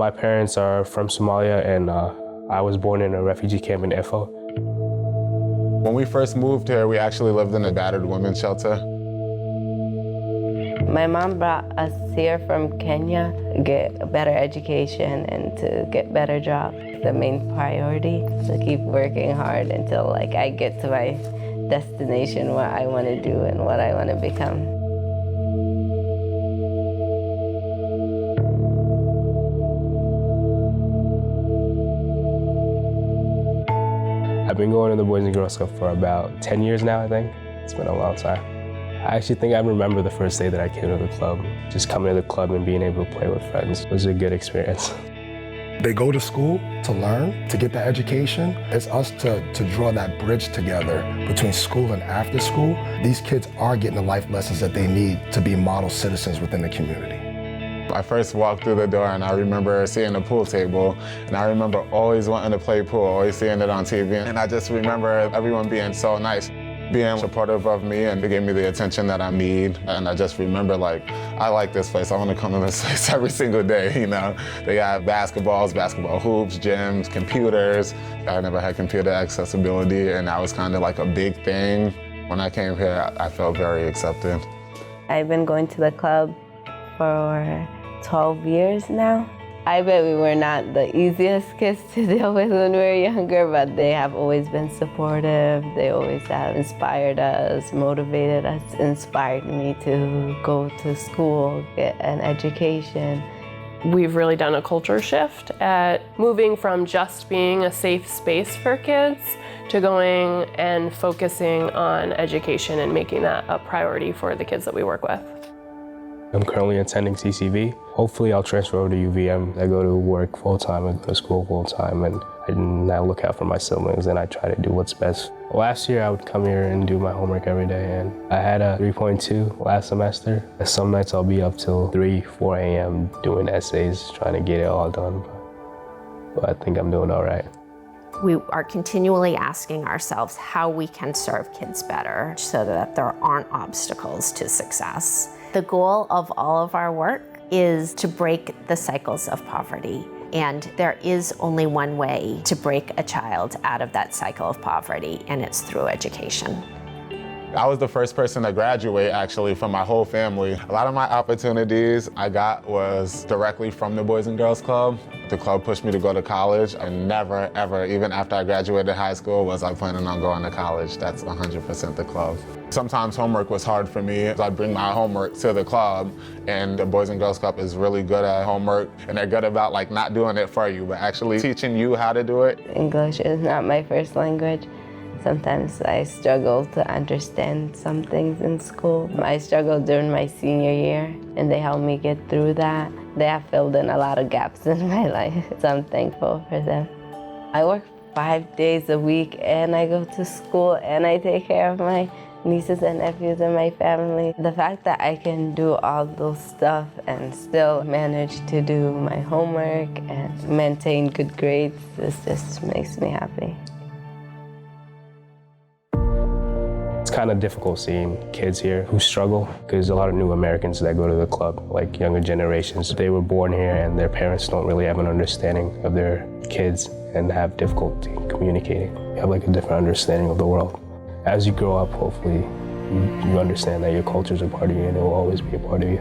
My parents are from Somalia, and I was born in a refugee camp in Efo. When we first moved here, we actually lived in a battered women's shelter. My mom brought us here from Kenya to get a better education and to get better jobs. The main priority is to keep working hard until I get to my destination, what I want to do and what I want to become. I've been going to the Boys and Girls Club for about 10 years now, I think. It's been a long time. I actually think I remember the first day that I came to the club. Just coming to the club and being able to play with friends was a good experience. They go to school to learn, to get that education. It's us to draw that bridge together between school and after school. These kids are getting the life lessons that they need to be model citizens within the community. I first walked through the door and I remember seeing the pool table, and I remember always wanting to play pool, always seeing it on TV. And I just remember everyone being so nice, being supportive of me, and they gave me the attention that I need. And I just remember I like this place. I want to come to this place every single day, you know. They have basketballs, basketball hoops, gyms, computers. I never had computer accessibility, and that was kind of like a big thing. When I came here, I felt very accepted. I've been going to the club for 12 years now. I bet we were not the easiest kids to deal with when we were younger, but they have always been supportive. They always have inspired us, motivated us, inspired me to go to school, get an education. We've really done a culture shift at moving from just being a safe space for kids to going and focusing on education and making that a priority for the kids that we work with. I'm currently attending CCV. Hopefully I'll transfer over to UVM. I go to work full-time, I go to school full-time, and I look out for my siblings and I try to do what's best. Last year I would come here and do my homework every day, and I had a 3.2 last semester. Some nights I'll be up till 3, 4 a.m. doing essays, trying to get it all done. But I think I'm doing all right. We are continually asking ourselves how we can serve kids better so that there aren't obstacles to success. The goal of all of our work is to break the cycles of poverty. And there is only one way to break a child out of that cycle of poverty, and it's through education. I was the first person to graduate, actually, from my whole family. A lot of my opportunities I got was directly from the Boys and Girls Club. The club pushed me to go to college, and never, ever, even after I graduated high school, was I planning on going to college. That's 100% the club. Sometimes homework was hard for me. I'd bring my homework to the club, and the Boys and Girls Club is really good at homework, and they're good about not doing it for you, but actually teaching you how to do it. English is not my first language. Sometimes I struggle to understand some things in school. I struggled during my senior year, and they helped me get through that. They have filled in a lot of gaps in my life, so I'm thankful for them. I work 5 days a week, and I go to school, and I take care of my nieces and nephews in my family. The fact that I can do all those stuff and still manage to do my homework and maintain good grades, this just makes me happy. It's kind of difficult seeing kids here who struggle, because a lot of new Americans that go to the club, like younger generations, they were born here and their parents don't really have an understanding of their kids and have difficulty communicating. You have a different understanding of the world. As you grow up, hopefully, you understand that your culture is a part of you and it will always be a part of you.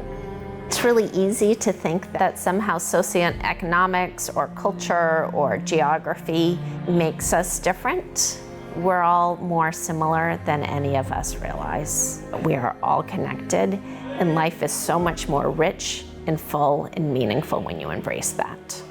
It's really easy to think that somehow socioeconomics or culture or geography makes us different. We're all more similar than any of us realize. We are all connected, and life is so much more rich and full and meaningful when you embrace that.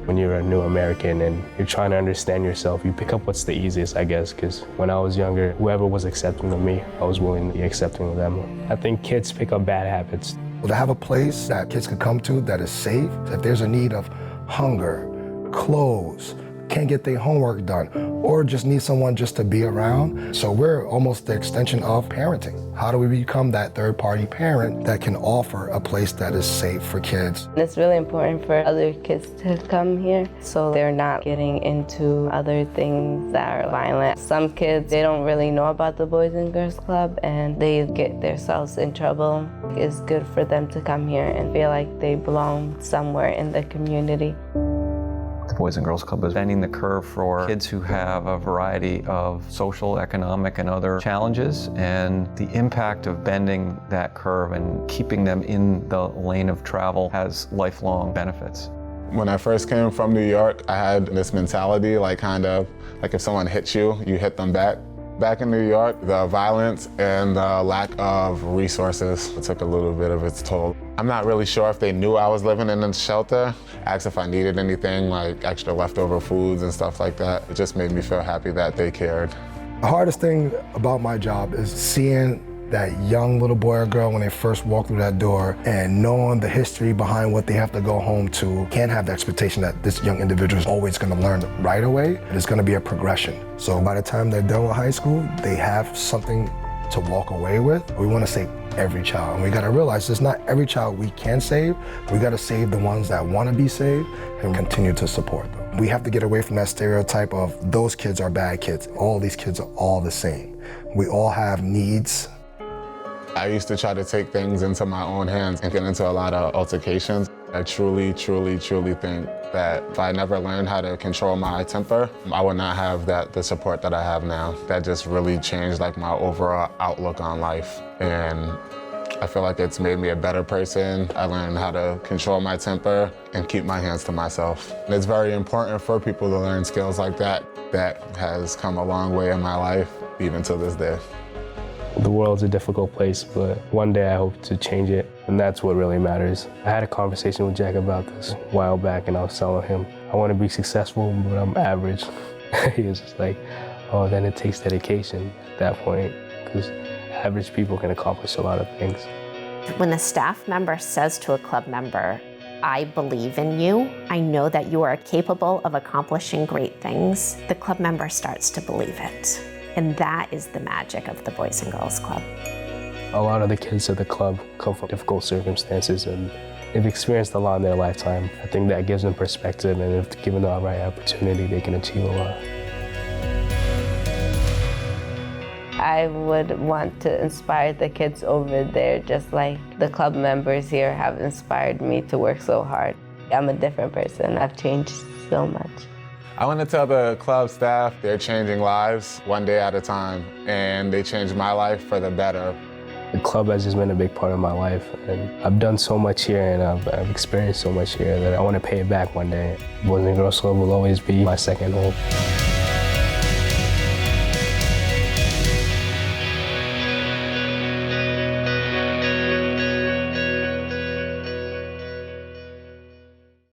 When you're a new American and you're trying to understand yourself, you pick up what's the easiest, I guess, because when I was younger, whoever was accepting of me, I was willing to be accepting of them. I think kids pick up bad habits. Well, to have a place that kids can come to that is safe, if there's a need of hunger, clothes, can't get their homework done, or just need someone just to be around. So we're almost the extension of parenting. How do we become that third-party parent that can offer a place that is safe for kids? It's really important for other kids to come here so they're not getting into other things that are violent. Some kids, they don't really know about the Boys and Girls Club and they get themselves in trouble. It's good for them to come here and feel like they belong somewhere in the community. The Boys and Girls Club is bending the curve for kids who have a variety of social, economic, and other challenges, and the impact of bending that curve and keeping them in the lane of travel has lifelong benefits. When I first came from New York, I had this mentality, like if someone hits you, you hit them back. Back in New York, the violence and the lack of resources took a little bit of its toll. I'm not really sure if they knew I was living in a shelter. Asked if I needed anything, like extra leftover foods and stuff like that. It just made me feel happy that they cared. The hardest thing about my job is seeing that young little boy or girl when they first walk through that door and knowing the history behind what they have to go home to. Can't have the expectation that this young individual is always going to learn right away. It's going to be a progression. So by the time they're done with high school, they have something to walk away with. We want to save every child. And we got to realize it's not every child we can save. We got to save the ones that want to be saved and continue to support them. We have to get away from that stereotype of those kids are bad kids. All these kids are all the same. We all have needs. I used to try to take things into my own hands and get into a lot of altercations. I truly think that if I never learned how to control my temper, I would not have the support that I have now. That just really changed like my overall outlook on life. And I feel like it's made me a better person. I learned how to control my temper and keep my hands to myself. And it's very important for people to learn skills like that. That has come a long way in my life, even to this day. The world's a difficult place, but one day I hope to change it, and that's what really matters. I had a conversation with Jack about this a while back, and I was telling him, I want to be successful, but I'm average. He was just like, oh, then it takes dedication at that point, because average people can accomplish a lot of things. When a staff member says to a club member, I believe in you, I know that you are capable of accomplishing great things, the club member starts to believe it. And that is the magic of the Boys and Girls Club. A lot of the kids at the club come from difficult circumstances and they've experienced a lot in their lifetime. I think that gives them perspective, and if given the right opportunity, they can achieve a lot. I would want to inspire the kids over there, just like the club members here have inspired me to work so hard. I'm a different person. I've changed so much. I want to tell the club staff they're changing lives one day at a time, and they changed my life for the better. The club has just been a big part of my life, and I've done so much here and I've experienced so much here that I want to pay it back one day. Boys and Girls Club will always be my second home.